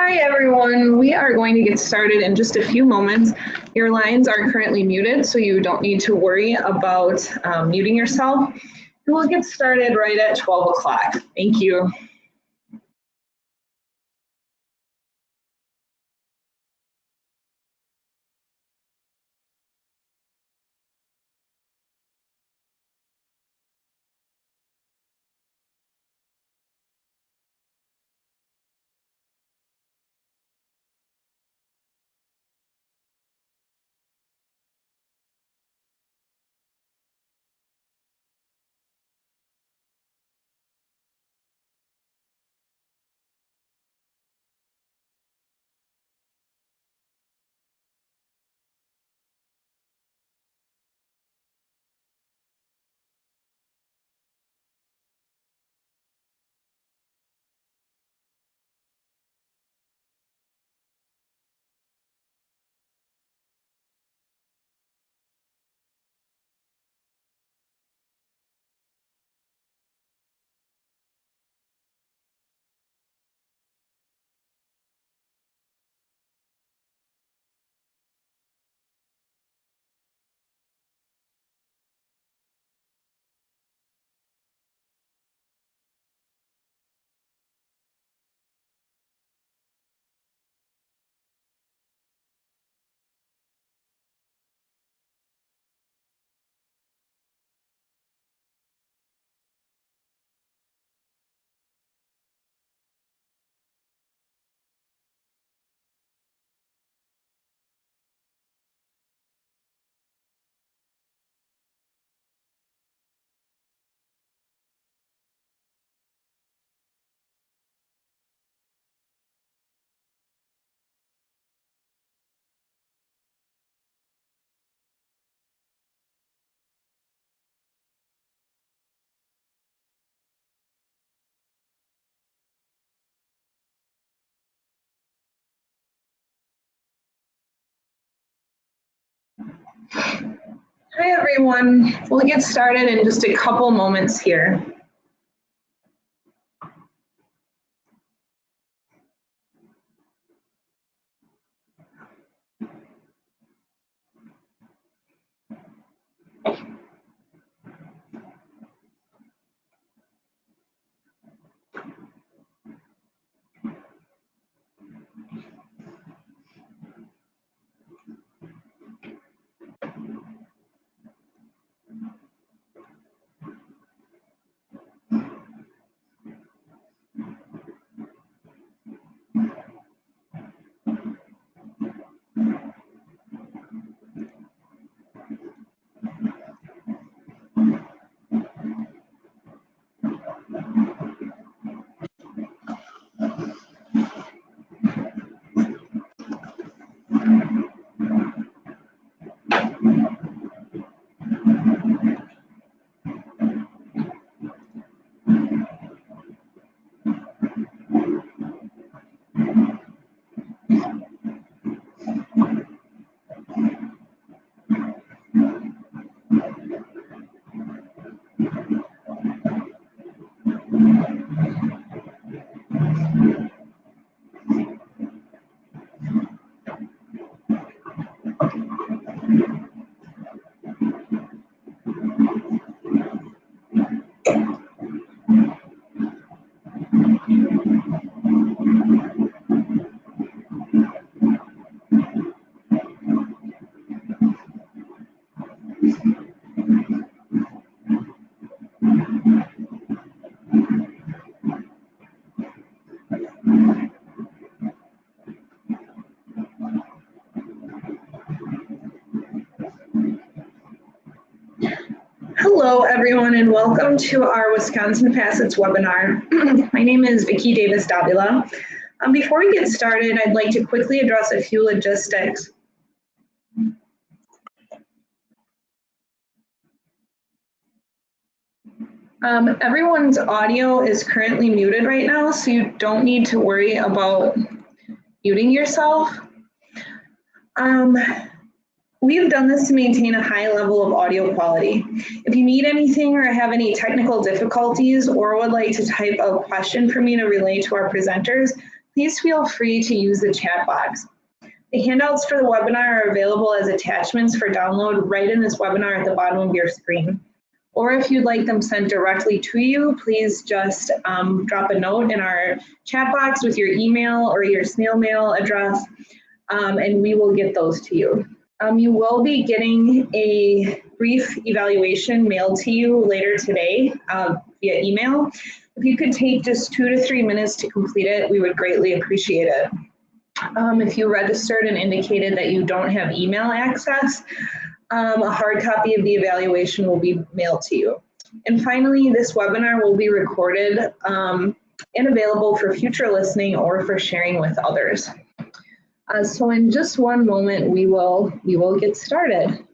Hi everyone, we are going to get started in just a few moments. Your lines are currently muted, so you don't need to worry about muting yourself. And we'll get started right at 12 o'clock. Thank you. Hi everyone, we'll get started in just a couple moments here. Hello everyone and welcome to our Wisconsin Facets webinar. My name is Vicki Davis-Davila. Before we get started, I'd like to quickly address a few logistics. Everyone's audio is currently muted right now, so you don't need to worry about muting yourself. We've done this to maintain a high level of audio quality. If you need anything or have any technical difficulties or would like to type a question for me to relay to our presenters, please feel free to use the chat box. The handouts for the webinar are available as attachments for download right in this webinar at the bottom of your screen. Or if you'd like them sent directly to you, please just drop a note in our chat box with your email or your snail mail address, and we will get those to you. You will be getting a brief evaluation mailed to you later today via email. If you could take just 2 to 3 minutes to complete it, we would greatly appreciate it. If you registered and indicated that you don't have email access, a hard copy of the evaluation will be mailed to you. And finally, this webinar will be recorded and available for future listening or for sharing with others. So in just one moment, we will get started.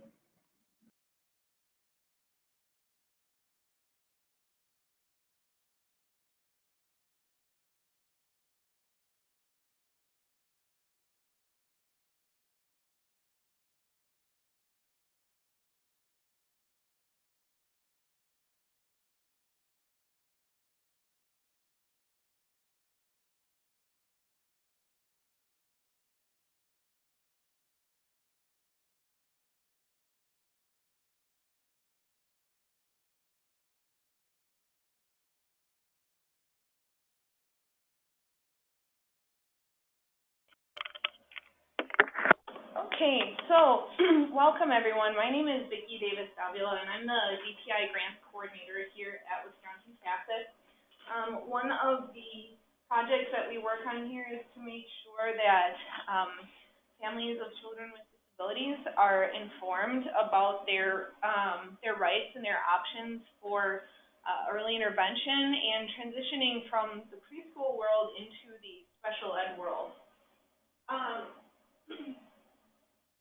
Okay, so welcome everyone. My name is Vicki Davis-Davila, and I'm the DPI Grants Coordinator here at Wisconsin Facet. One of the projects that we work on here is to make sure that families of children with disabilities are informed about their rights and their options for early intervention and transitioning from the preschool world into the special ed world.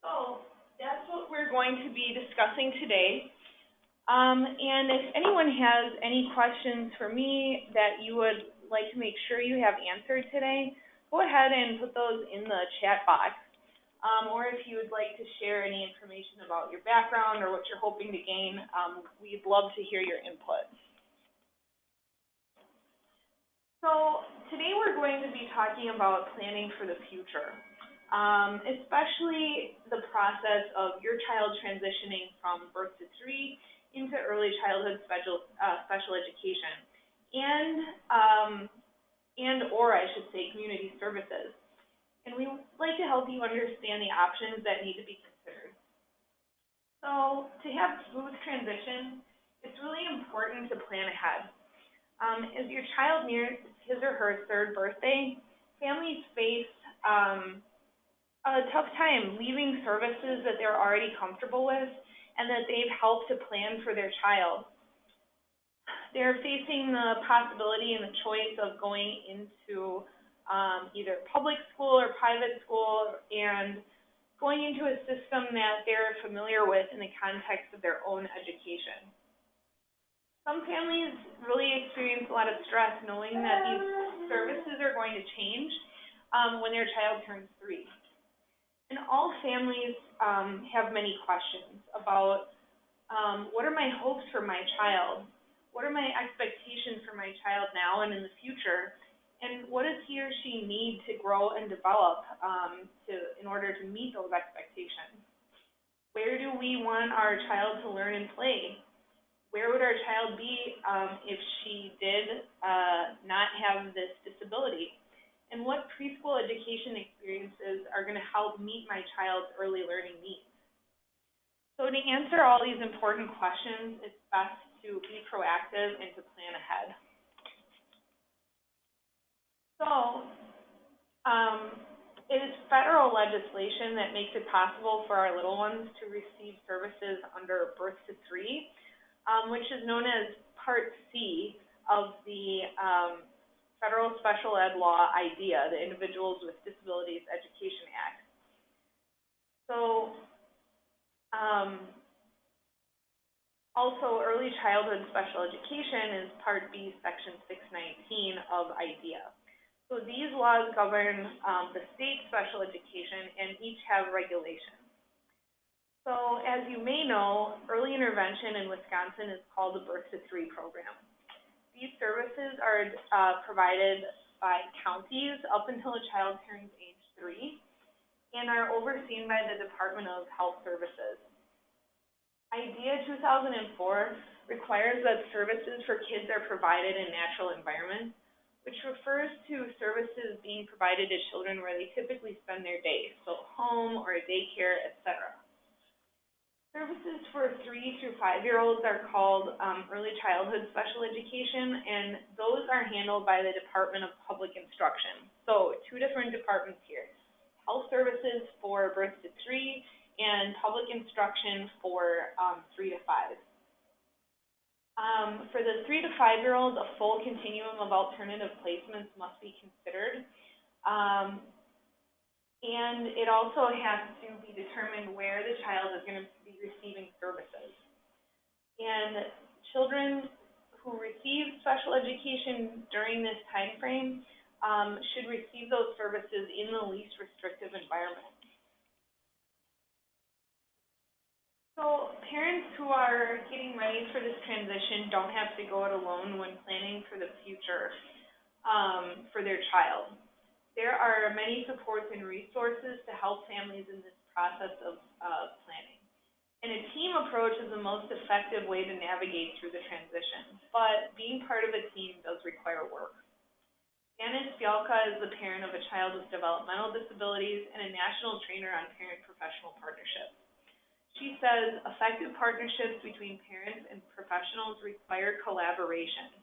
So that's what we're going to be discussing today. And if anyone has any questions for me that you would like to make sure you have answered today, go ahead and put those in the chat box. Or if you would like to share any information about your background or what you're hoping to gain, we'd love to hear your input. So today we're going to be talking about planning for the future. Especially the process of your child transitioning from birth to 3 into early childhood special education, or I should say community services. And we would like to help you understand the options that need to be considered. So to have smooth transition, it's really important to plan ahead. As your child nears his or her 3rd birthday, families face a tough time leaving services that they're already comfortable with and that they've helped to plan for their child. They're facing the possibility and the choice of going into either public school or private school and going into a system that they're familiar with in the context of their own education. Some families really experience a lot of stress knowing that these services are going to change when their child turns 3. And all families have many questions about what are my hopes for my child? What are my expectations for my child now and in the future? And what does he or she need to grow and develop in order to meet those expectations? Where do we want our child to learn and play? Where would our child be if she did not have this disability? And what preschool education experiences are going to help meet my child's early learning needs? So to answer all these important questions, it's best to be proactive and to plan ahead. So it is federal legislation that makes it possible for our little ones to receive services under birth to 3, which is known as Part C of the Federal Special Ed Law IDEA, the Individuals with Disabilities Education Act. So also early childhood special education is Part B, Section 619 of IDEA. So these laws govern the state special education and each have regulations. So as you may know, early intervention in Wisconsin is called the Birth to 3 program. These services are provided by counties up until a child turns age 3 and are overseen by the Department of Health Services. IDEA 2004 requires that services for kids are provided in natural environments, which refers to services being provided to children where they typically spend their days, so home or a daycare, etc. Services for 3 through 5-year-olds are called early childhood special education, and those are handled by the Department of Public Instruction. So 2 different departments here: health services for birth to 3 and public instruction for 3 to 5. For the 3 to 5-year-olds, a full continuum of alternative placements must be considered. And it also has to be determined where the child is going to be receiving services. And children who receive special education during this time frame should receive those services in the least restrictive environment. So parents who are getting ready for this transition don't have to go it alone when planning for the future for their child. There are many supports and resources to help families in this process of planning. And a team approach is the most effective way to navigate through the transition, but being part of a team does require work. Janice Fialka is the parent of a child with developmental disabilities and a national trainer on parent-professional partnerships. She says effective partnerships between parents and professionals require collaboration.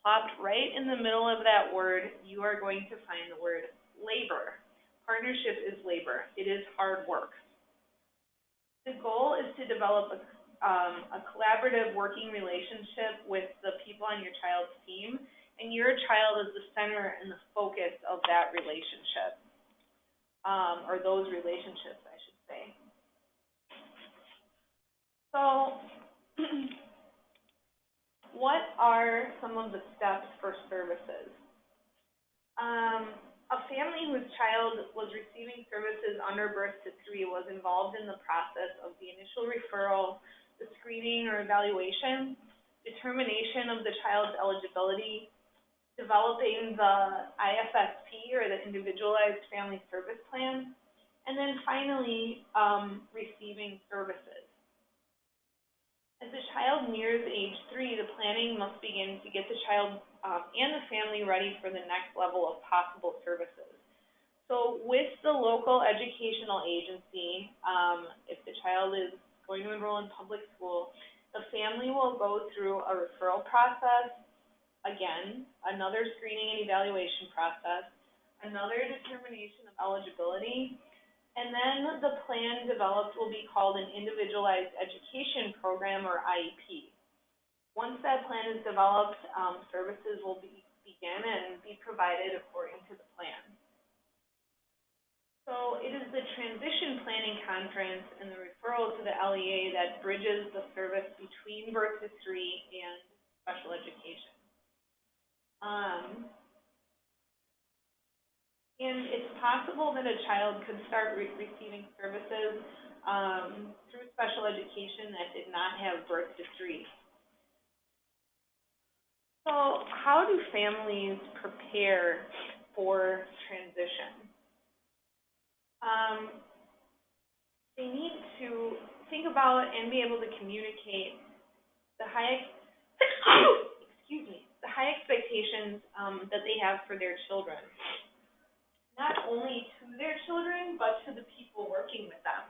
Plopped right in the middle of that word, you are going to find the word labor. Partnership is labor. It is hard work. The goal is to develop a collaborative working relationship with the people on your child's team, and your child is the center and the focus of that relationship, or those relationships, I should say. So, what are some of the steps for services? A family whose child was receiving services under birth to 3 was involved in the process of the initial referral, the screening or evaluation, determination of the child's eligibility, developing the IFSP or the Individualized Family Service Plan, and then finally receiving services. As the child nears age 3, the planning must begin to get the child and the family ready for the next level of possible services. So with the local educational agency, if the child is going to enroll in public school, the family will go through a referral process, again, another screening and evaluation process, another determination of eligibility, and then the plan developed will be called an Individualized Education Program, or IEP. Once that plan is developed, services will begin and be provided according to the plan. So it is the transition planning conference and the referral to the LEA that bridges the service between birth to 3 and special education. And it's possible that a child could start receiving services through special education that did not have birth to 3. So how do families prepare for transition? They need to think about and be able to communicate the high expectations that they have for their children. Not only to their children, but to the people working with them.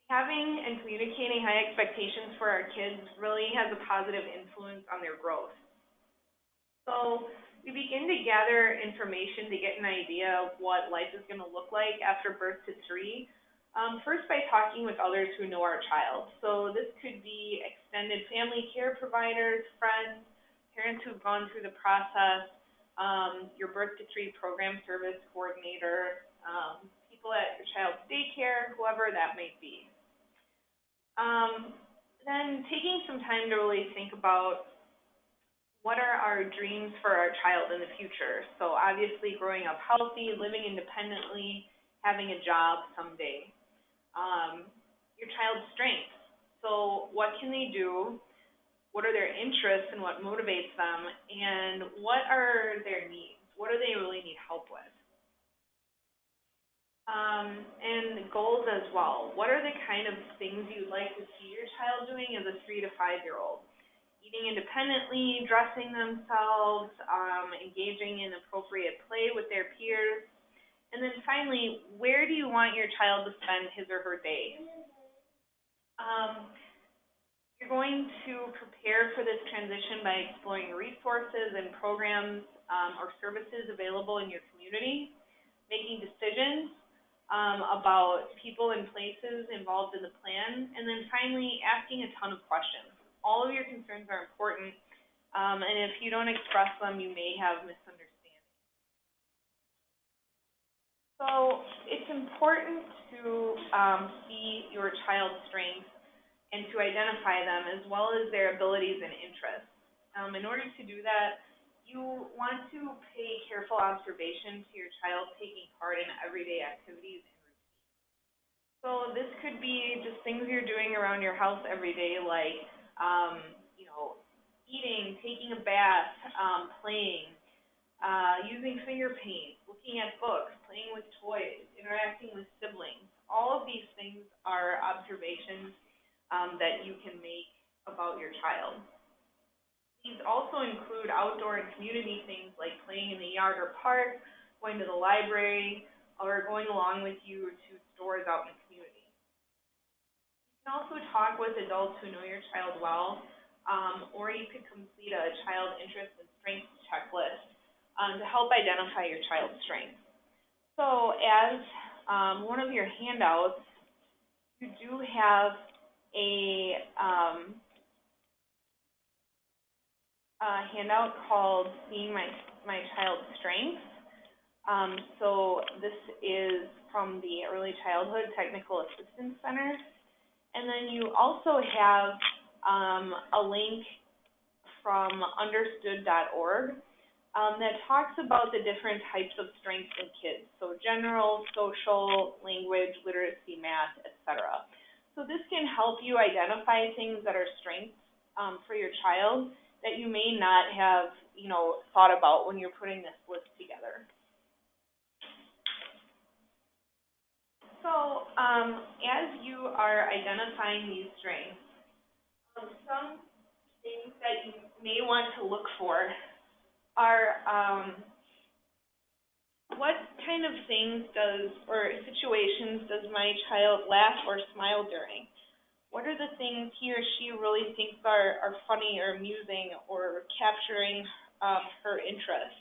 Having and communicating high expectations for our kids really has a positive influence on their growth. So we begin to gather information to get an idea of what life is going to look like after birth to 3. First by talking with others who know our child. So this could be extended family care providers, friends, parents who've gone through the process, your birth to 3 program service coordinator, people at your child's daycare, whoever that may be. Then taking some time to really think about what are our dreams for our child in the future. So obviously growing up healthy, living independently, having a job someday. Your child's strengths. So what can they do what are their interests and what motivates them, and what are their needs? What do they really need help with? And goals as well. What are the kind of things you'd like to see your child doing as a 3 to 5-year-old? Eating independently, dressing themselves, engaging in appropriate play with their peers. And then finally, where do you want your child to spend his or her day? You're going to prepare for this transition by exploring resources and programs or services available in your community, making decisions about people and places involved in the plan, and then finally asking a ton of questions. All of your concerns are important, and if you don't express them, you may have misunderstandings. So it's important to see your child's strengths and to identify them as well as their abilities and interests. In order to do that, you want to pay careful observation to your child taking part in everyday activities and routines. So this could be just things you're doing around your house every day, like eating, taking a bath, playing, using finger paint, looking at books, playing with toys, interacting with siblings. All of these things are observations that you can make about your child. These also include outdoor and community things like playing in the yard or park, going to the library, or going along with you to stores out in the community. You can also talk with adults who know your child well, or you could complete a child interest and strengths checklist to help identify your child's strengths. So as one of your handouts, you do have a handout called Seeing My Child's Strengths. So this is from the Early Childhood Technical Assistance Center. And then you also have a link from understood.org that talks about the different types of strengths in kids. So general, social, language, literacy, math, etc. So this can help you identify things that are strengths for your child that you may not have, thought about when you're putting this list together. So, as you are identifying these strengths, some things that you may want to look for are what kind of things or situations does my child laugh or smile during? What are the things he or she really thinks are funny or amusing or capturing her interest?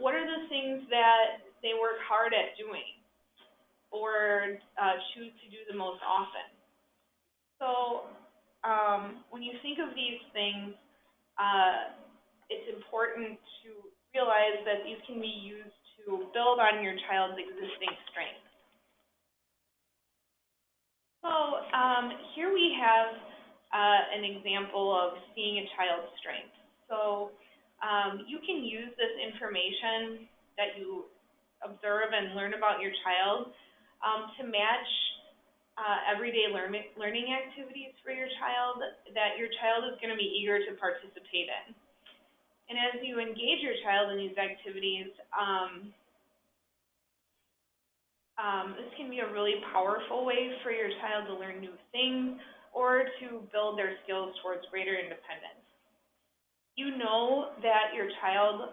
What are the things that they work hard at doing or choose to do the most often? So when you think of these things, it's important to realize that these can be used to build on your child's existing strengths. So here we have an example of seeing a child's strengths. So you can use this information that you observe and learn about your child to match everyday learning activities for your child that your child is going to be eager to participate in. And as you engage your child in these activities, this can be a really powerful way for your child to learn new things or to build their skills towards greater independence. You know that your child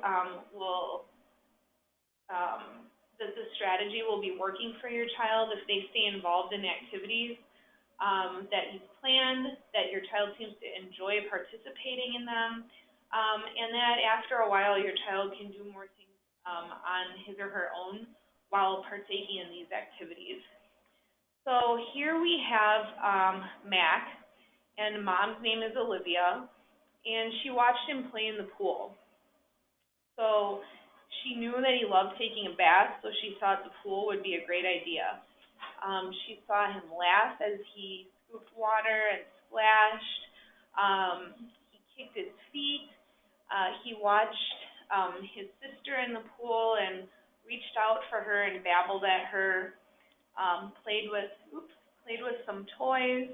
that the strategy will be working for your child if they stay involved in activities that you've planned, that your child seems to enjoy participating in them, and that after a while your child can do more things on his or her own while partaking in these activities. So here we have Mac, and Mom's name is Olivia, and she watched him play in the pool. So she knew that he loved taking a bath, so she thought the pool would be a great idea. She saw him laugh as he scooped water and splashed. He kicked his feet. He watched his sister in the pool and reached out for her and babbled at her. Played with some toys.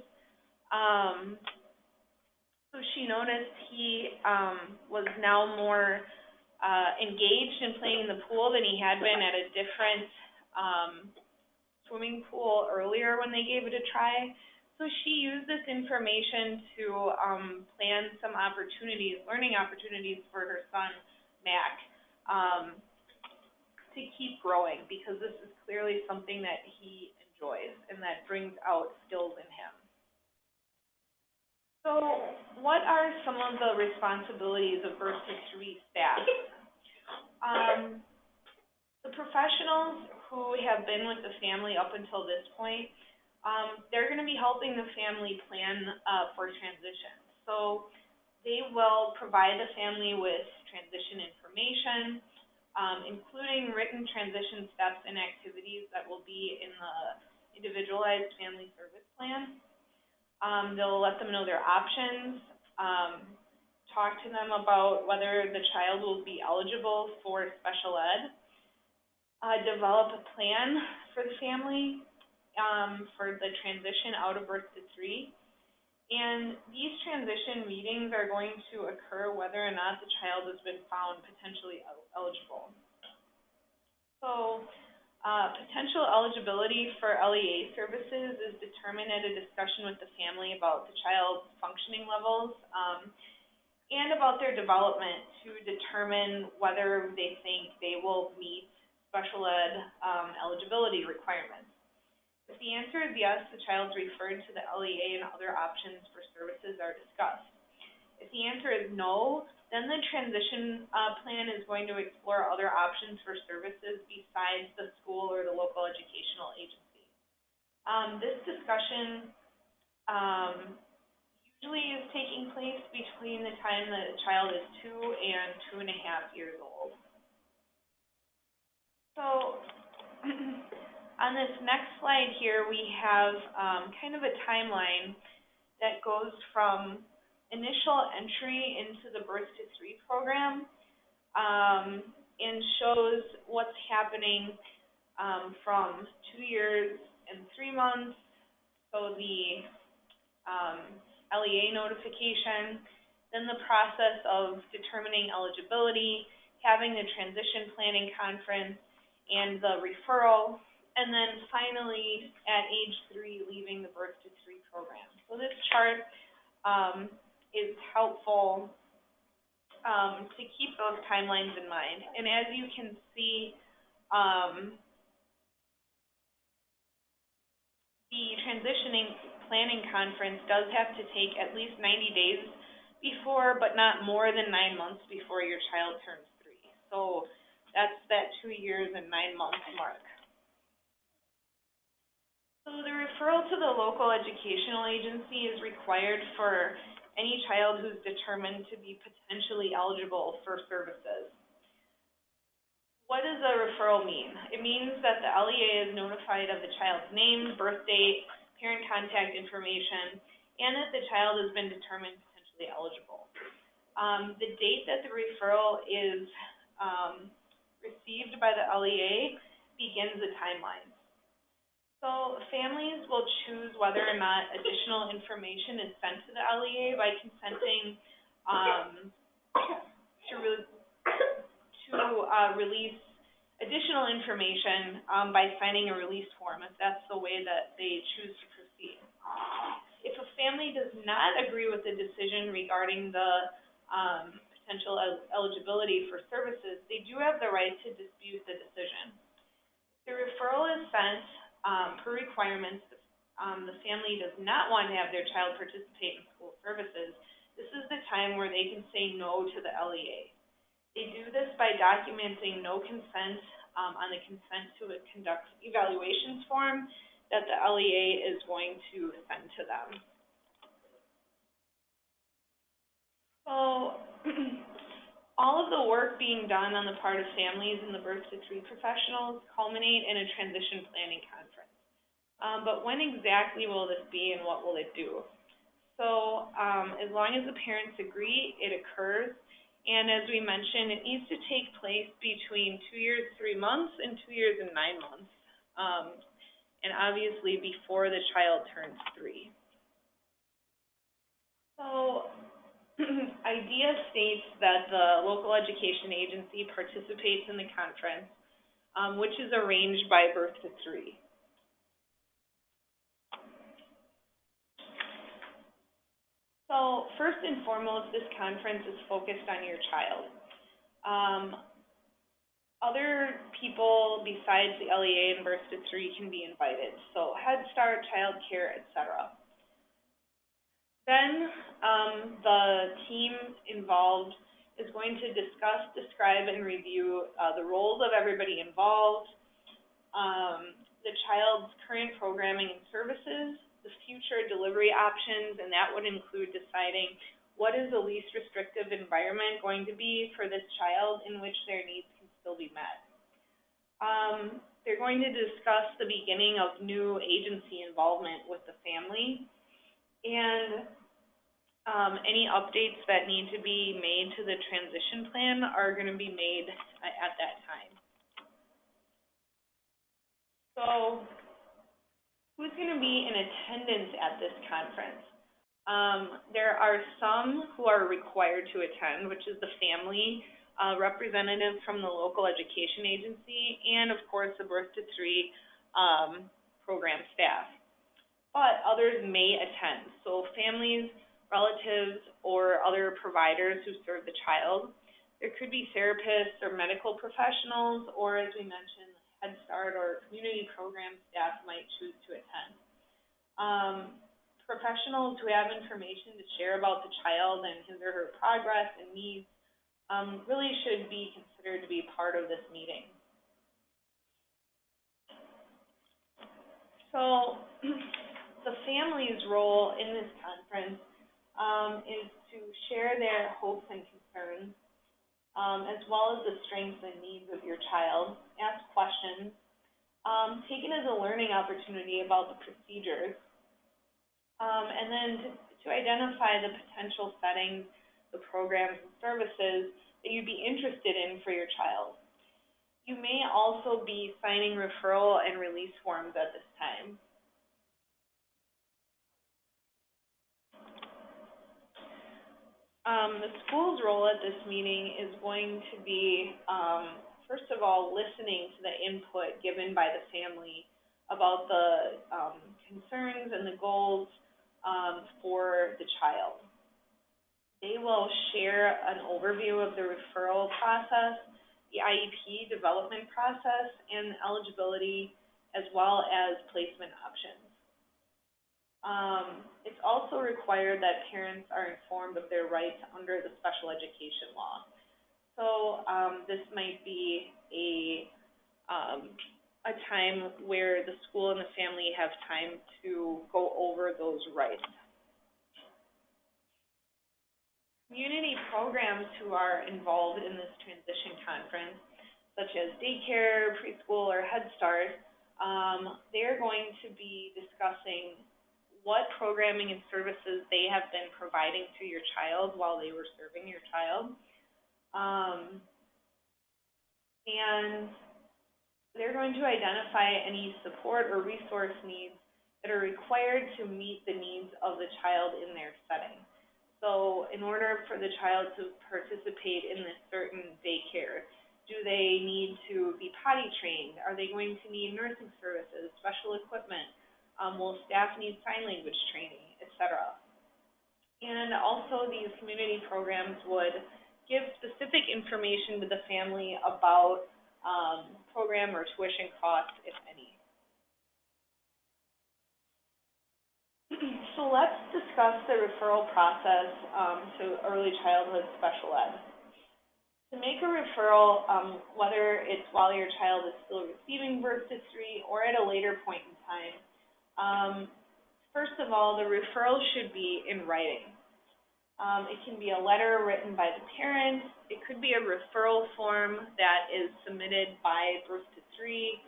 So she noticed he was now more engaged in playing in the pool than he had been at a different swimming pool earlier when they gave it a try. So she used this information to plan some opportunities, learning opportunities for her son, Mac, to keep growing, because this is clearly something that he enjoys and that brings out skills in him. So what are some of the responsibilities of birth to 3 staff? The professionals who have been with the family up until this point, they're going to be helping the family plan for transition. So they will provide the family with transition information, including written transition steps and activities that will be in the individualized family service plan. They'll let them know their options, talk to them about whether the child will be eligible for special ed, develop a plan for the family for the transition out of birth to 3. And these transition meetings are going to occur whether or not the child has been found potentially eligible. So potential eligibility for LEA services is determined at a discussion with the family about the child's functioning levels and about their development to determine whether they think they will meet special ed eligibility requirements. If the answer is yes, the child is referred to the LEA and other options for services are discussed. If the answer is no, then the transition plan is going to explore other options for services besides the school or the local educational agency. This discussion usually is taking place between the time that a child is 2 and 2.5 years old. So on this next slide here, we have kind of a timeline that goes from initial entry into the Birth to 3 program and shows what's happening from 2 years and 3 months, so the LEA notification, then the process of determining eligibility, having the transition planning conference, and the referral, and then finally at age 3 leaving the Birth to 3 program. So this chart is helpful to keep those timelines in mind. And as you can see, the transitioning planning conference does have to take at least 90 days before, but not more than 9 months before your child turns 3. So that's that 2 years and 9 months mark. So the referral to the local educational agency is required for any child who's determined to be potentially eligible for services. What does a referral mean? It means that the LEA is notified of the child's name, birth date, parent contact information, and that the child has been determined potentially eligible. The date that the referral is received by the LEA begins the timeline. So families will choose whether or not additional information is sent to the LEA by consenting to release additional information by signing a release form, if that's the way that they choose to proceed. If a family does not agree with the decision regarding the potential eligibility for services, they do have the right to dispute the decision. If the referral is sent per requirements, the family does not want to have their child participate in school services, this is the time where they can say no to the LEA. They do this by documenting no consent on the consent to conduct evaluations form that the LEA is going to send to them. So all of the work being done on the part of families and the Birth to 3 professionals culminate in a transition planning conference. But when exactly will this be and what will it do? So as long as the parents agree, it occurs. And as we mentioned, it needs to take place between 2 years, 3 months and 2 years and 9 months. And obviously before the child turns 3. So IDEA states that the local education agency participates in the conference, which is arranged by birth to 3. So first and foremost, this conference is focused on your child. Other people besides the LEA and birth to 3 can be invited, so Head Start, child care, etc. Then the team involved is going to discuss, describe, and review the roles of everybody involved, the child's current programming and services, the future delivery options, and that would include deciding what is the least restrictive environment going to be for this child in which their needs can still be met. They're going to discuss the beginning of new agency involvement with the family, and any updates that need to be made to the transition plan are going to be made at that time. So, who's going to be in attendance at this conference? There are some who are required to attend, which is the family representative from the local education agency, and of course the birth to 3 program staff. But others may attend, so families, relatives, or other providers who serve the child. There could be therapists or medical professionals, or as we mentioned, Head Start or community program staff might choose to attend. Professionals who have information to share about the child and his or her progress and needs really should be considered to be part of this meeting. So the family's role in this conference is to share their hopes and concerns, as well as the strengths and needs of your child, ask questions, take it as a learning opportunity about the procedures, and then to identify the potential settings, the programs and services that you'd be interested in for your child. You may also be signing referral and release forms at this time. The school's role at this meeting is going to be, first of all, listening to the input given by the family about the concerns and the goals for the child. They will share an overview of the referral process, the IEP development process, and eligibility, as well as placement options. It's also required that parents are informed of their rights under the special education law. So this might be a time where the school and the family have time to go over those rights. Community programs who are involved in this transition conference, such as daycare, preschool, or Head Start, they're going to be discussing what programming and services they have been providing to your child while they were serving your child. And they're going to identify any support or resource needs that are required to meet the needs of the child in their setting. So in order for the child to participate in this certain daycare, do they need to be potty trained? Are they going to need nursing services, special equipment? Will staff need sign language training, etc.? And also these community programs would give specific information to the family about program or tuition costs, if any. So let's discuss the referral process to early childhood special ed. To make a referral, whether it's while your child is still receiving birth to 3 or at a later point in time, first of all, the referral should be in writing. It can be a letter written by the parent. It could be a referral form that is submitted by birth to 3,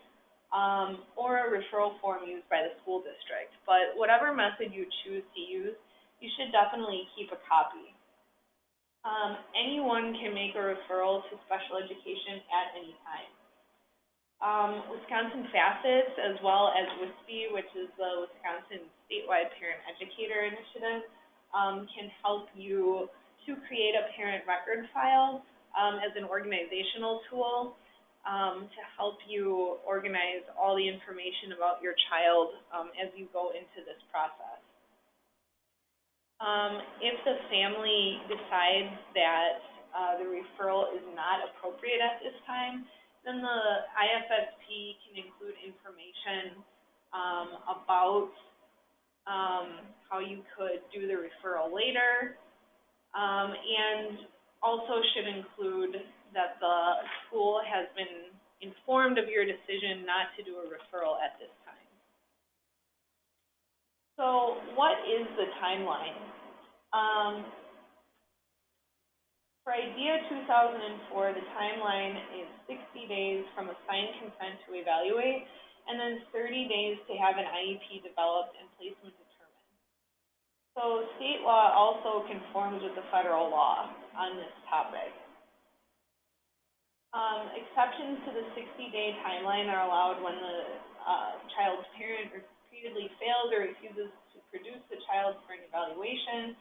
or a referral form used by the school district. But whatever method you choose to use, you should definitely keep a copy. Anyone can make a referral to special education at any time. Wisconsin Facets, as well as WISPE, which is the Wisconsin Statewide Parent Educator Initiative, can help you to create a parent record file as an organizational tool to help you organize all the information about your child as you go into this process. If the family decides that the referral is not appropriate at this time, then the IFSP can include information about how you could do the referral later, and also should include that the school has been informed of your decision not to do a referral at this time. So what is the timeline? For IDEA 2004, the timeline is 60 days from assigned consent to evaluate, and then 30 days to have an IEP developed and placement determined. So state law also conforms with the federal law on this topic. Exceptions to the 60-day timeline are allowed when the child's parent repeatedly fails or refuses to produce the child for an evaluation,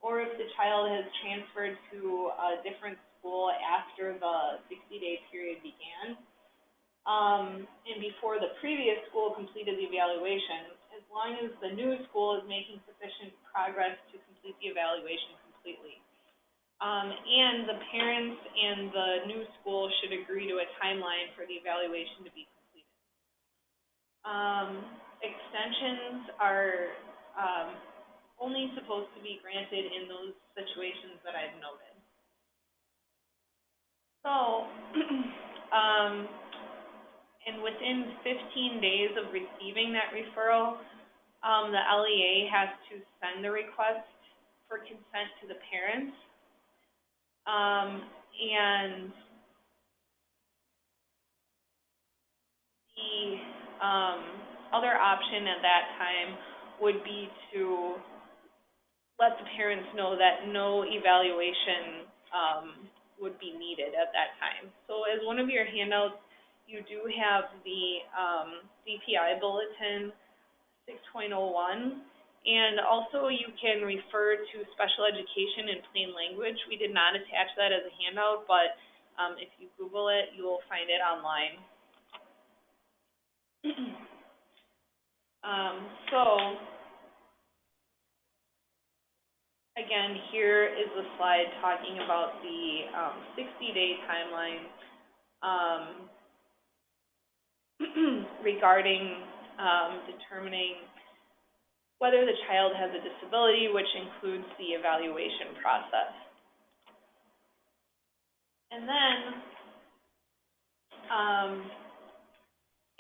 or if the child has transferred to a different school after the 60-day period began, and before the previous school completed the evaluation, as long as the new school is making sufficient progress to complete the evaluation completely. And the parents and the new school should agree to a timeline for the evaluation to be completed. Extensions are only supposed to be granted in those situations that I've noted. So, and within 15 days of receiving that referral, the LEA has to send the request for consent to the parents. And the other option at that time would be to let the parents know that no evaluation would be needed at that time. So as one of your handouts, you do have the DPI Bulletin 6.01, and also you can refer to special education in plain language. We did not attach that as a handout, but if you Google it, you will find it online. So, again, here is the slide talking about the 60-day timeline regarding determining whether the child has a disability, which includes the evaluation process. And then,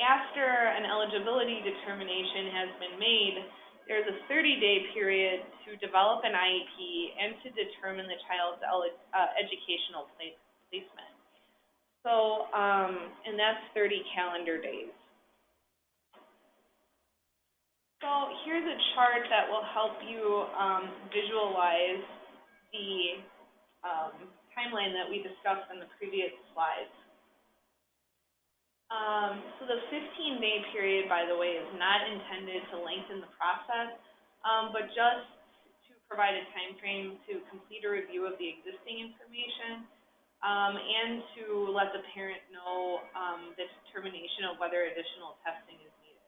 after an eligibility determination has been made, there's a 30-day period to develop an IEP and to determine the child's educational placement. So, and that's 30 calendar days. So here's a chart that will help you visualize the timeline that we discussed in the previous slides. So the 15-day period, by the way, is not intended to lengthen the process, but just to provide a time frame to complete a review of the existing information and to let the parent know the determination of whether additional testing is needed.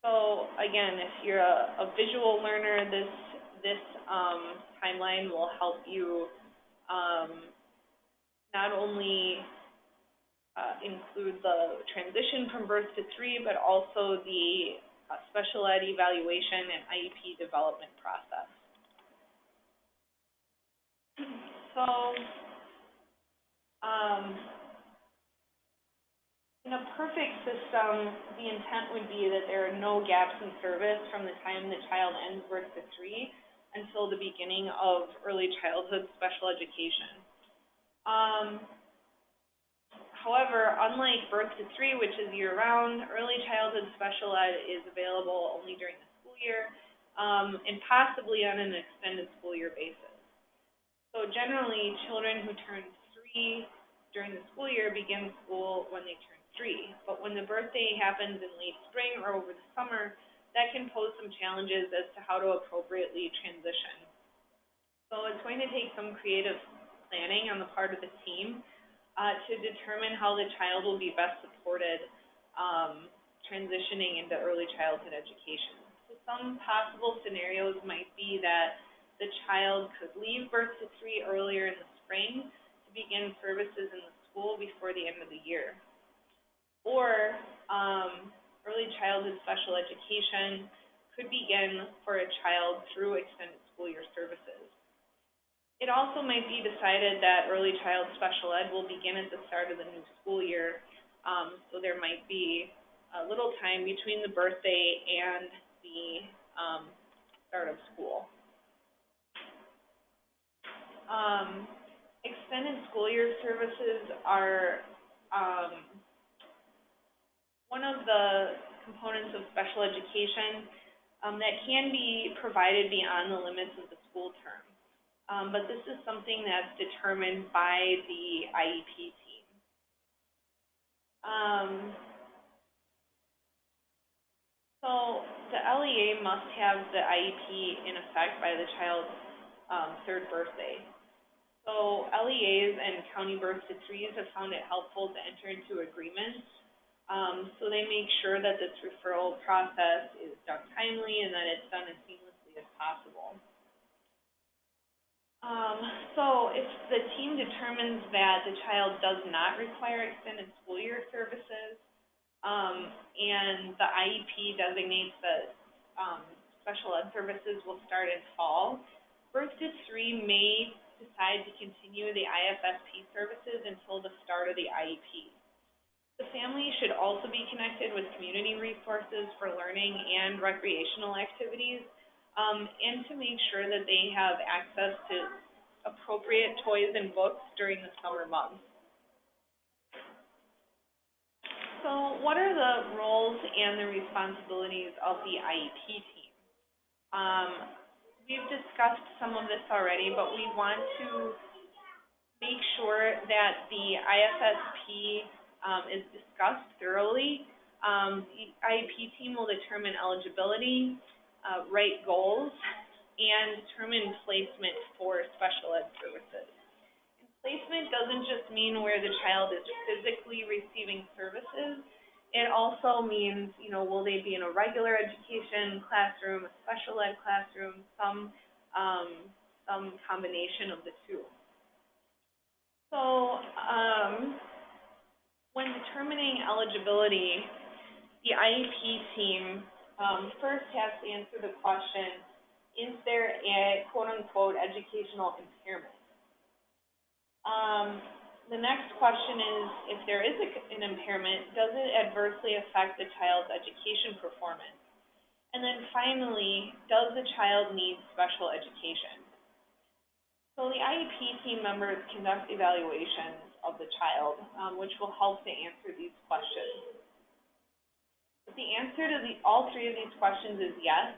So again, if you're a visual learner, this timeline will help you not only include the transition from birth to 3, but also the special ed evaluation and IEP development process. So, in a perfect system, the intent would be that there are no gaps in service from the time the child ends birth to 3 until the beginning of early childhood special education. However, unlike birth to 3, which is year-round, early childhood special ed is available only during the school year and possibly on an extended school year basis. So generally, children who turn 3 during the school year begin school when they turn 3. But when the birthday happens in late spring or over the summer, that can pose some challenges as to how to appropriately transition. So it's going to take some creative planning on the part of the team to determine how the child will be best supported transitioning into early childhood education. So some possible scenarios might be that the child could leave birth to 3 earlier in the spring to begin services in the school before the end of the year. Or early childhood special education could begin for a child through extended school year services. It also might be decided that early child special ed will begin at the start of the new school year, so there might be a little time between the birthday and the start of school. Extended school year services are one of the components of special education that can be provided beyond the limits of the school term. But this is something that's determined by the IEP team. So the LEA must have the IEP in effect by the child's 3rd birthday. So LEAs and county birth to 3s have found it helpful to enter into agreements. So they make sure that this referral process is done timely and that it's done as seamlessly as possible. So if the team determines that the child does not require extended school year services, and the IEP designates that special ed services will start in fall, birth to 3 may decide to continue the IFSP services until the start of the IEP. The family should also be connected with community resources for learning and recreational activities, and to make sure that they have access to appropriate toys and books during the summer months. So what are the roles and the responsibilities of the IEP team? We've discussed some of this already, but we want to make sure that the IFSP is discussed thoroughly. The IEP team will determine eligibility, write goals, and determine placement for special ed services. And placement doesn't just mean where the child is physically receiving services. It also means, will they be in a regular education classroom, a special ed classroom, some combination of the two. So when determining eligibility, the IEP team first has to answer the question, is there a quote-unquote educational impairment? The next question is, if there is an impairment, does it adversely affect the child's education performance? And then finally, does the child need special education? So the IEP team members conduct evaluations of the child, which will help to answer these questions. If the answer to all 3 of these questions is yes,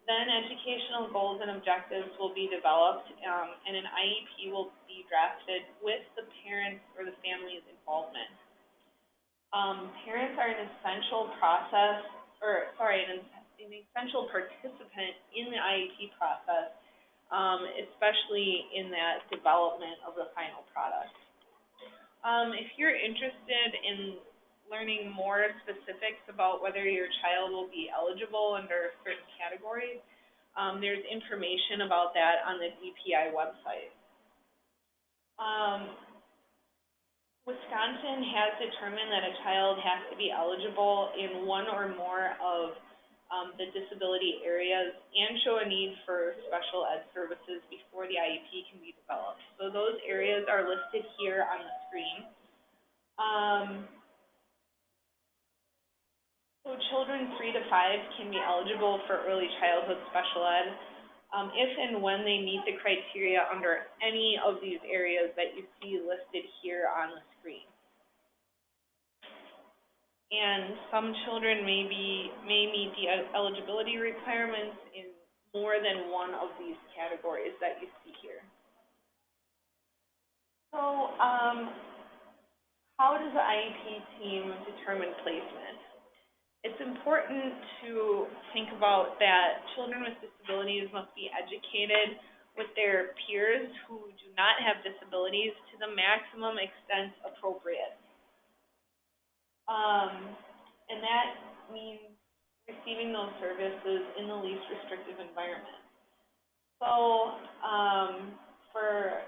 then educational goals and objectives will be developed, and an IEP will be drafted with the parents or the family's involvement. Parents are an essential an essential participant in the IEP process, especially in that development of the final product. If you're interested in learning more specifics about whether your child will be eligible under certain categories, there's information about that on the DPI website. Wisconsin has determined that a child has to be eligible in one or more of the disability areas and show a need for special ed services before the IEP can be developed. So those areas are listed here on the screen. So children 3 to 5 can be eligible for early childhood special ed if and when they meet the criteria under any of these areas that you see listed here on the screen. And some children may meet the eligibility requirements in more than one of these categories that you see here. So how does the IEP team determine placement? It's important to think about that children with disabilities must be educated with their peers who do not have disabilities to the maximum extent appropriate. And that means receiving those services in the least restrictive environment. So, for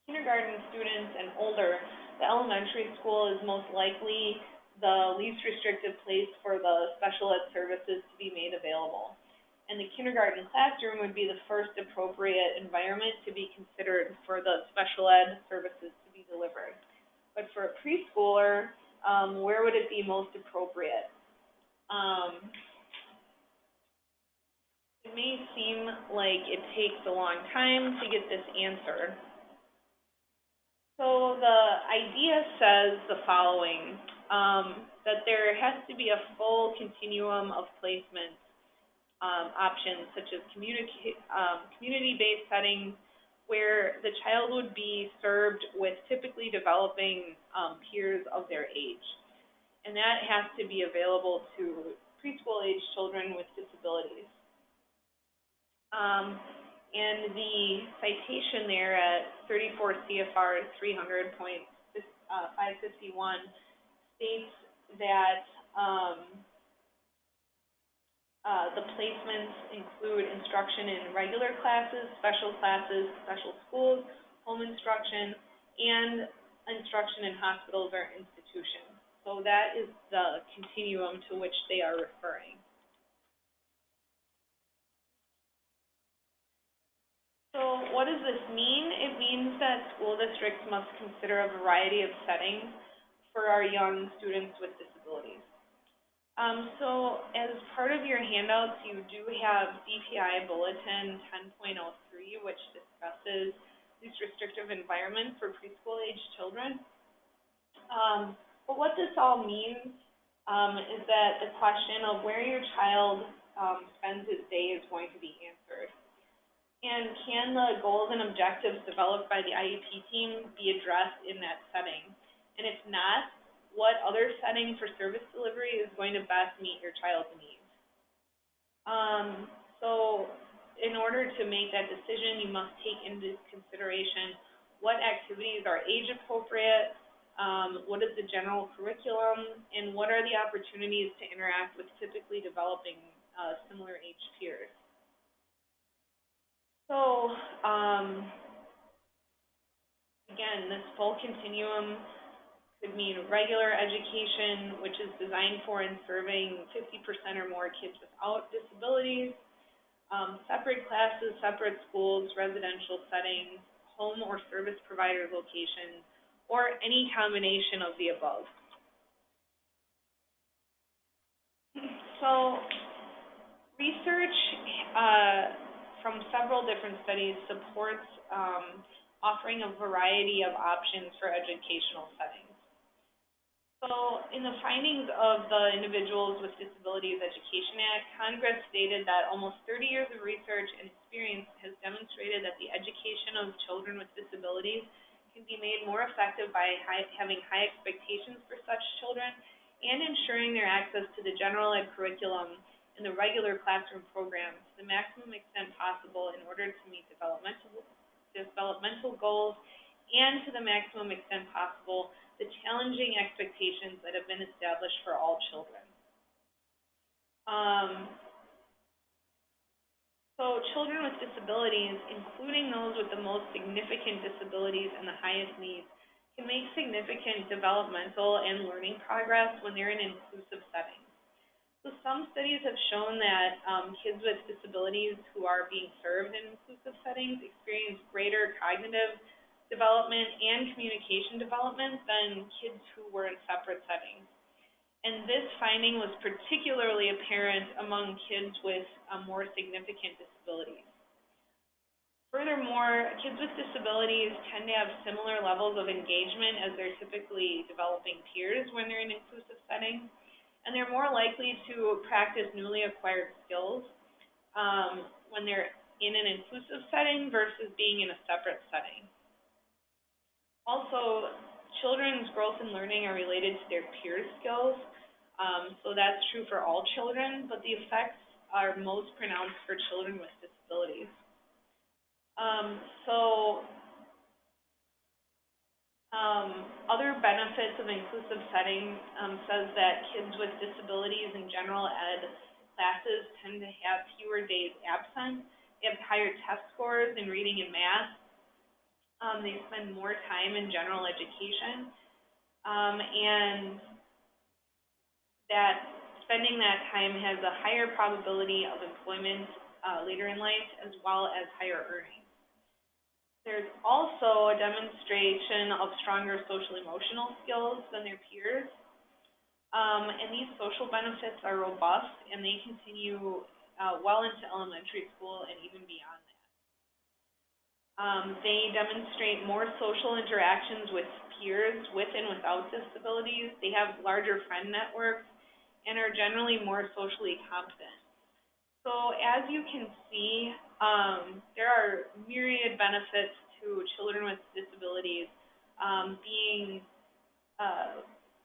kindergarten students and older, the elementary school is most likely the least restrictive place for the special ed services to be made available. And the kindergarten classroom would be the first appropriate environment to be considered for the special ed services to be delivered. But for a preschooler, where would it be most appropriate? It may seem like it takes a long time to get this answer. So the idea says the following, that there has to be a full continuum of placement options, such as community-based settings, where the child would be served with typically developing peers of their age. And that has to be available to preschool-age children with disabilities. And the citation there at 34 CFR 300.551 states that the placements include instruction in regular classes, special schools, home instruction, and instruction in hospitals or institutions. So that is the continuum to which they are referring. So what does this mean? It means that school districts must consider a variety of settings for our young students with disabilities. So as part of your handouts, you do have DPI Bulletin 10.03, which discusses least restrictive environment for preschool-age children. But what this all means is that the question of where your child spends his day is going to be answered. And can the goals and objectives developed by the IEP team be addressed in that setting? And if not, what other setting for service delivery is going to best meet your child's needs? So in order to make that decision, you must take into consideration what activities are age appropriate, what is the general curriculum, and what are the opportunities to interact with typically developing similar age peers. So, again, this full continuum could mean regular education, which is designed for and serving 50% or more kids without disabilities, separate classes, separate schools, residential settings, home or service provider locations, or any combination of the above. So, research from several different studies supports offering a variety of options for educational settings. So in the findings of the Individuals with Disabilities Education Act, Congress stated that almost 30 years of research and experience has demonstrated that the education of children with disabilities can be made more effective by having high expectations for such children and ensuring their access to the general ed curriculum in the regular classroom programs to the maximum extent possible in order to meet developmental goals and to the maximum extent possible the challenging expectations that have been established for all children. So children with disabilities, including those with the most significant disabilities and the highest needs, can make significant developmental and learning progress when they're in inclusive settings. So some studies have shown that kids with disabilities who are being served in inclusive settings experience greater cognitive development and communication development than kids who were in separate settings. And this finding was particularly apparent among kids with more significant disabilities. Furthermore, kids with disabilities tend to have similar levels of engagement as their typically developing peers when they're in inclusive settings, and they're more likely to practice newly acquired skills when they're in an inclusive setting versus being in a separate setting. Also, children's growth and learning are related to their peer skills, so that's true for all children, but the effects are most pronounced for children with disabilities. So other benefits of inclusive setting says that kids with disabilities in general ed classes tend to have fewer days absent. They have higher test scores in reading and math. They spend more time in general education, and that spending that time has a higher probability of employment later in life, as well as higher earnings. There's also a demonstration of stronger social emotional skills than their peers. And these social benefits are robust, and they continue well into elementary school and even beyond that. They demonstrate more social interactions with peers with and without disabilities. They have larger friend networks and are generally more socially competent. So as you can see, there are myriad benefits to children with disabilities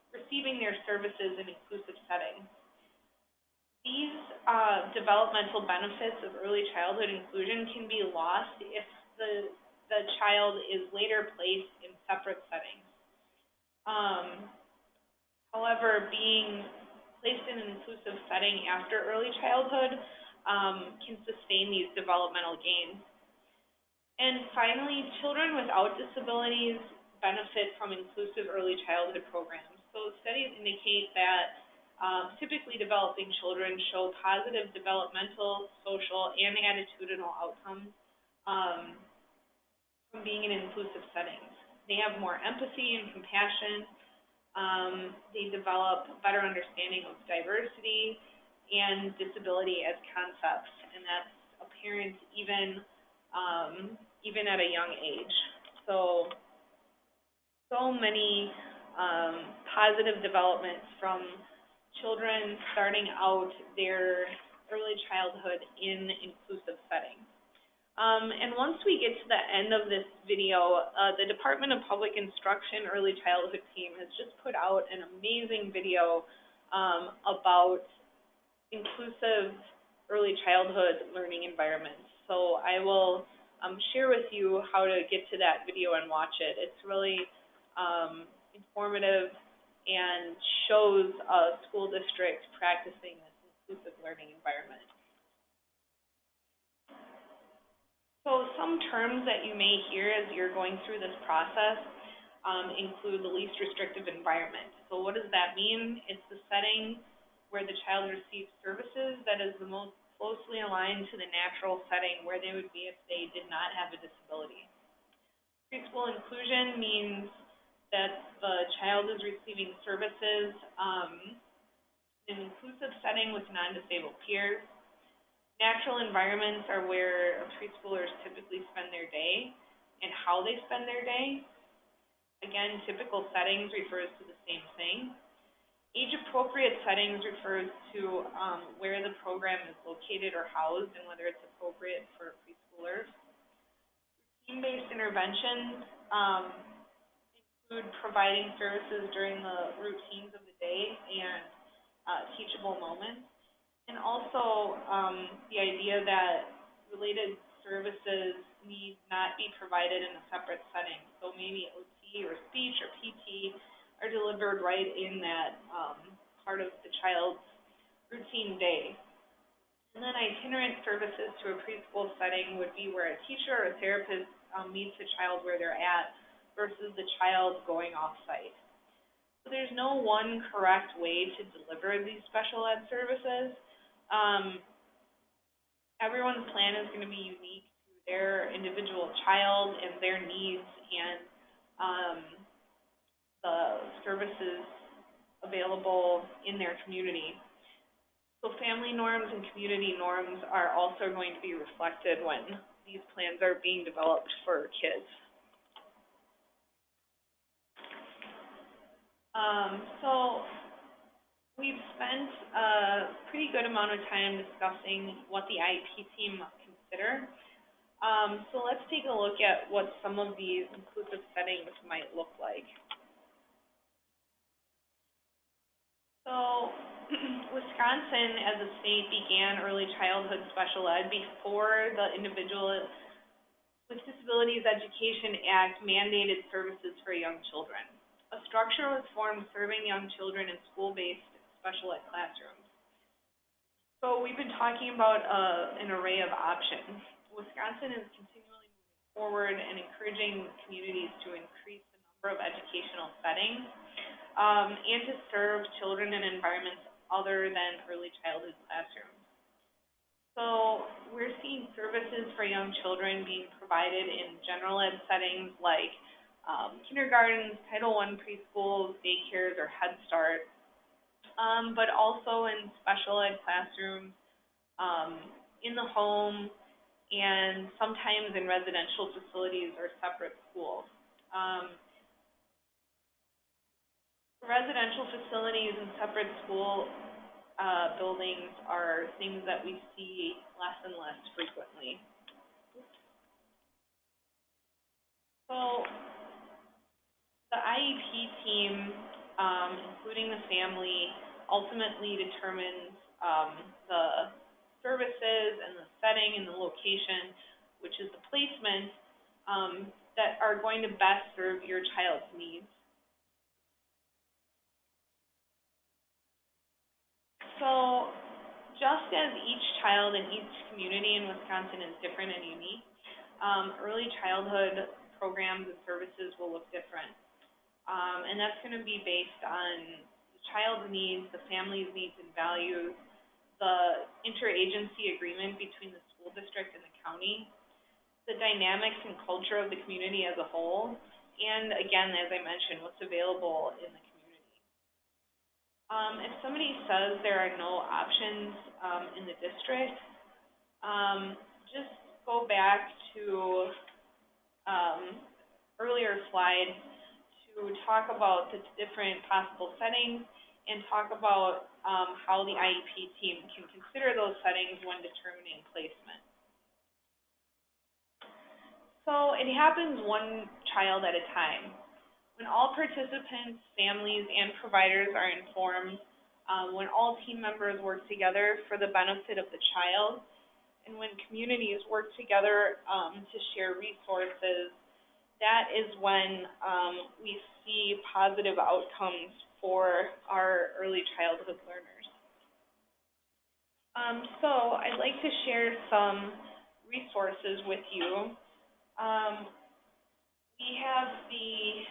receiving their services in inclusive settings. These developmental benefits of early childhood inclusion can be lost if the child is later placed in separate settings. However, being placed in an inclusive setting after early childhood can sustain these developmental gains. And finally, children without disabilities benefit from inclusive early childhood programs. So studies indicate that typically developing children show positive developmental, social, and attitudinal outcomes from being in inclusive settings. They have more empathy and compassion. They develop a better understanding of diversity and disability as concepts, and that's apparent even at a young age. So many positive developments from children starting out their early childhood in inclusive settings. And once we get to the end of this video, the Department of Public Instruction Early Childhood team has just put out an amazing video about inclusive early childhood learning environments. So I will share with you how to get to that video and watch it. It's really informative and shows a school district practicing this inclusive learning environment. So some terms that you may hear as you're going through this process include the least restrictive environment. So what does that mean? It's the setting where the child receives services that is the most closely aligned to the natural setting where they would be if they did not have a disability. Preschool inclusion means that the child is receiving services in an inclusive setting with non-disabled peers. Natural environments are where preschoolers typically spend their day and how they spend their day. Again, typical settings refers to the same thing. Age-appropriate settings refers to where the program is located or housed and whether it's appropriate for preschoolers. Routine-based interventions include providing services during the routines of the day and teachable moments. And also the idea that related services need not be provided in a separate setting. So maybe OT or speech or PT are delivered right in that part of the child's routine day. And then itinerant services to a preschool setting would be where a teacher or a therapist meets the child where they're at versus the child going off-site. So there's no one correct way to deliver these special ed services. Everyone's plan is going to be unique to their individual child and their needs and the services available in their community. So family norms and community norms are also going to be reflected when these plans are being developed for kids. So we've spent a pretty good amount of time discussing what the IEP team must consider. So let's take a look at what some of these inclusive settings might look like. So, Wisconsin as a state began early childhood special ed before the Individual with Disabilities Education Act mandated services for young children. A structure was formed serving young children in school-based special ed classrooms. So we've been talking about an array of options. Wisconsin is continually moving forward and encouraging communities to increase the number of educational settings and to serve children in environments other than early childhood classrooms. So we're seeing services for young children being provided in general ed settings like kindergartens, Title I preschools, daycares, or Head Start, but also in special ed classrooms, in the home, and sometimes in residential facilities or separate schools. Residential facilities and separate school buildings are things that we see less and less frequently. So the IEP team, including the family, ultimately determines the services and the setting and the location, which is the placement, that are going to best serve your child's needs. So just as each child in each community in Wisconsin is different and unique, early childhood programs and services will look different. And that's going to be based on the child's needs, the family's needs and values, the interagency agreement between the school district and the county, the dynamics and culture of the community as a whole, and again, as I mentioned, what's available in the community. If somebody says there are no options in the district, just go back to earlier slide to talk about the different possible settings and talk about how the IEP team can consider those settings when determining placement. So it happens one child at a time. When all participants, families, and providers are informed, when all team members work together for the benefit of the child, and when communities work together to share resources, that is when we see positive outcomes for our early childhood learners. So I'd like to share some resources with you. We have the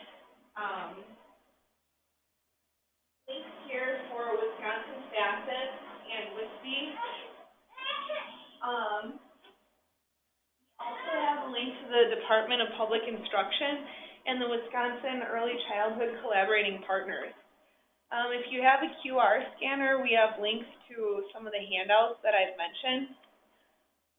links here for Wisconsin Facet and WISBE. Also have a link to the Department of Public Instruction and the Wisconsin Early Childhood Collaborating Partners. If you have a QR scanner, we have links to some of the handouts that I've mentioned.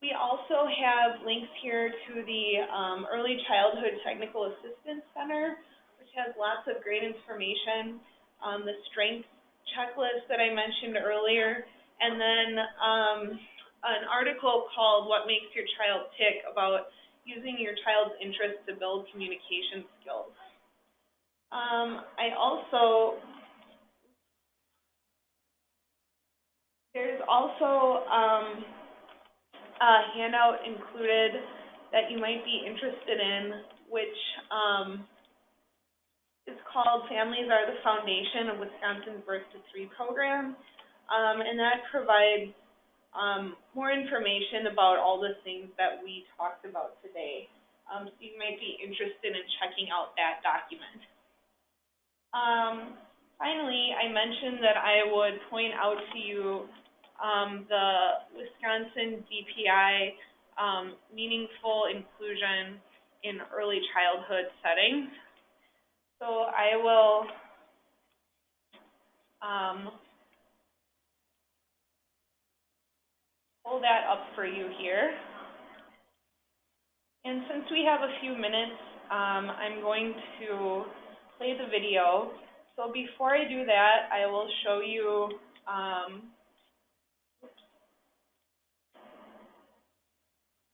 We also have links here to the Early Childhood Technical Assistance Center, which has lots of great information, the strengths checklist that I mentioned earlier, and then an article called What Makes Your Child Tick about using your child's interests to build communication skills. There's also a handout included that you might be interested in, which is called Families Are the Foundation of Wisconsin's Birth to 3 program, and that provides more information about all the things that we talked about today. So you might be interested in checking out that document. Finally, I mentioned that I would point out to you the Wisconsin DPI Meaningful Inclusion in Early Childhood Settings. So I will pull that up for you here. And since we have a few minutes, I'm going to play the video. So before I do that, I will show you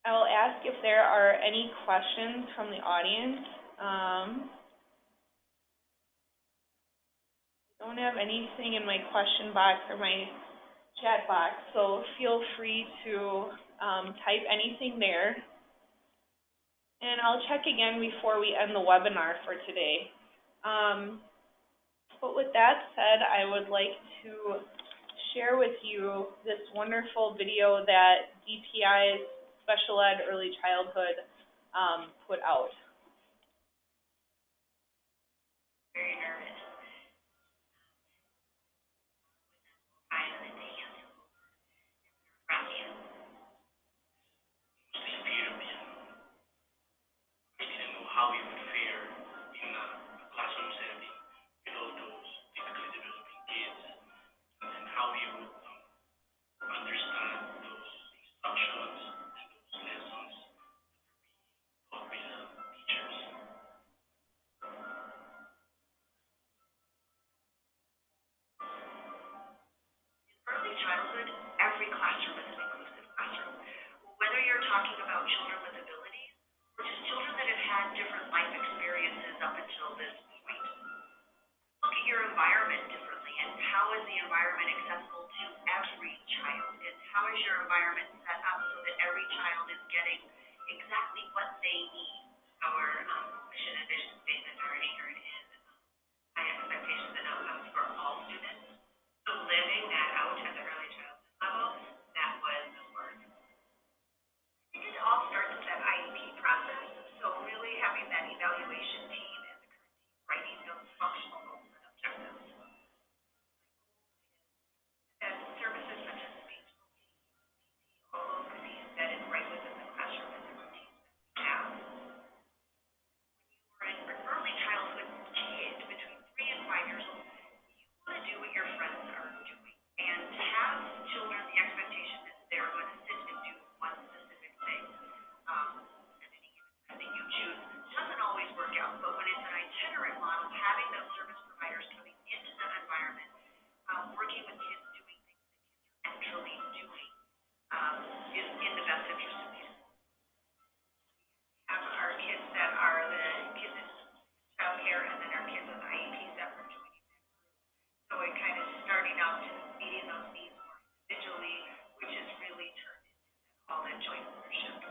I will ask if there are any questions from the audience. I don't have anything in my question box or my chat box, so feel free to type anything there. And I'll check again before we end the webinar for today. But with that said, I would like to share with you this wonderful video that DPI's Special Ed Early Childhood put out. Very nervous. Around you. Didn't know how you would fare in a classroom setting with all those typically developing kids, and then how you would understand those instructions and those lessons taught by the teachers. Early childhood, every classroom is an inclusive classroom. Whether you're talking about children with abilities or just children that have had different life experiences up until this point. Look at your environment differently, and how is the environment accessible to every child? And how is your environment set up so that every child is getting exactly what they need? Our mission and vision statement are anchored in high expectations and outcomes for all students. So living that out at the early childhood level, that was the work. I think it all starts with that IEP process. So really having that evaluation team and the current team writing those functional goals and objectives. And services such as speech, all those can be embedded right within the classroom and the routines that we have. When you are an early childhood kid between 3 and 5 years old, you want to do what your friends are doing. And to have children, the expectation is they're going to sit and do one specific thing. At any given time that you choose doesn't always work out, but when it's an itinerant model, having those service providers coming into the environment, working with kids doing things that kids are naturally doing, is in the best interest of these. We have our kids that are the kids in child care, and then our kids with IEPs that were joining that group. So it kind of starting out to meeting those needs more individually, which has really turned into all that joint leadership.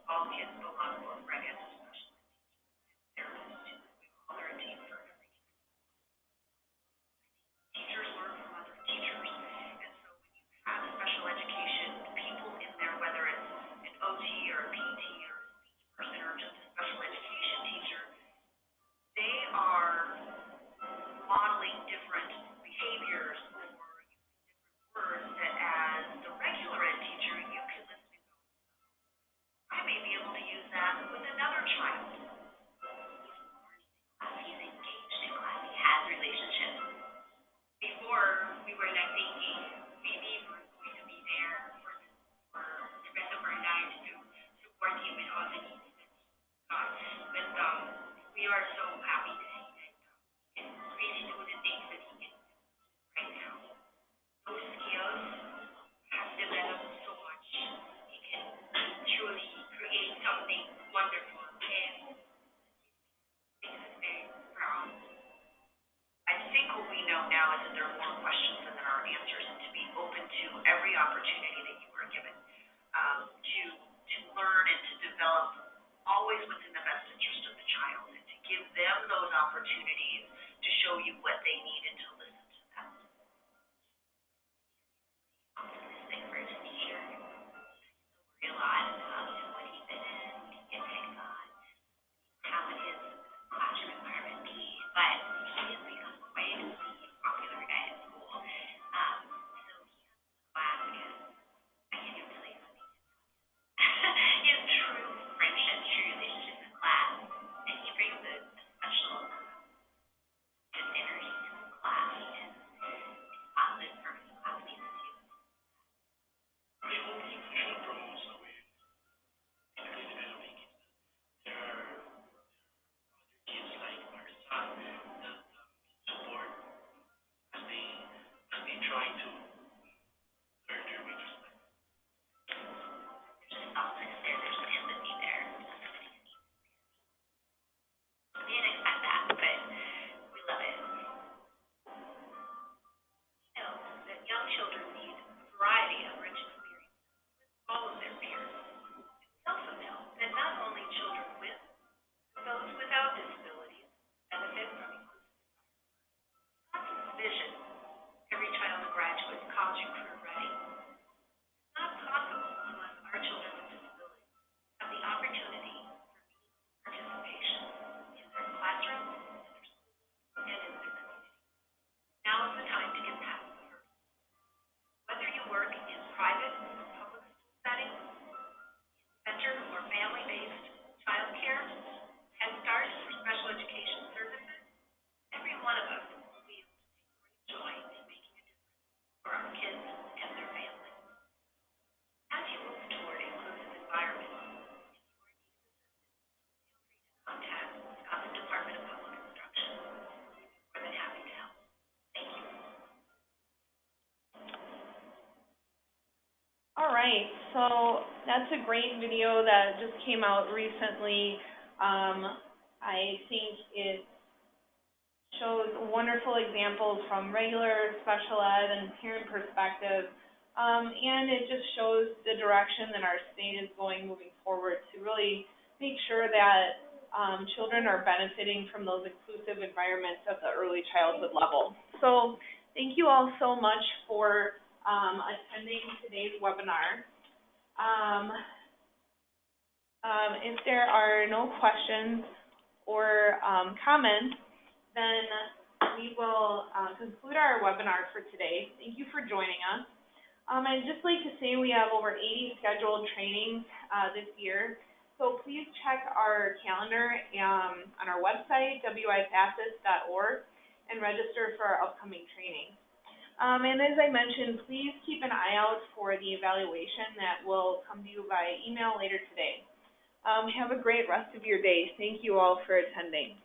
All kids belong, both Greg as a special ed teacher and therapists too. We all are a team for every child. Teachers learn from other teachers, and so when you have special education people in there, whether it's an OT or a PT or a speech person or just a special education teacher, they are modeling different behaviors or using different words that as the regular ed teacher you can listen and go, I may be able to use that with another child. He's engaged in class, he has relationships. Before we were like thinking maybe we're going to be there for the rest of our lives to support him with all the needs that he's got. But we are so happy to see that he can really do the things that he can do right now. Those skills have developed so much. He can truly create something wonderful and makes us very proud. I think what we know now is that there are more questions than there are answers, and to be open to every opportunity that you are given to learn and to develop always within the best interest of the child, and to give them those opportunities to show you what they need and to listen to them. Optimistic for his future. Worry a lot about what he's in, what he can pick on, how would his classroom environment be, but he has become quite popular at school. So he comes to class and I can't even tell you how many his true friendship, true relationship in class, and he brings a special good energy to the class. right, so that's a great video that just came out recently. I think it shows wonderful examples from regular, special ed, and parent perspective. And it just shows the direction that our state is going moving forward to really make sure that children are benefiting from those inclusive environments at the early childhood level. So thank you all so much for attending today's webinar. If there are no questions or comments, then we will conclude our webinar for today. Thank you for joining us. I'd just like to say we have over 80 scheduled trainings this year, so please check our calendar on our website, wifacis.org, and register for our upcoming trainings. And as I mentioned, please keep an eye out for the evaluation that will come to you via email later today. Have a great rest of your day. Thank you all for attending.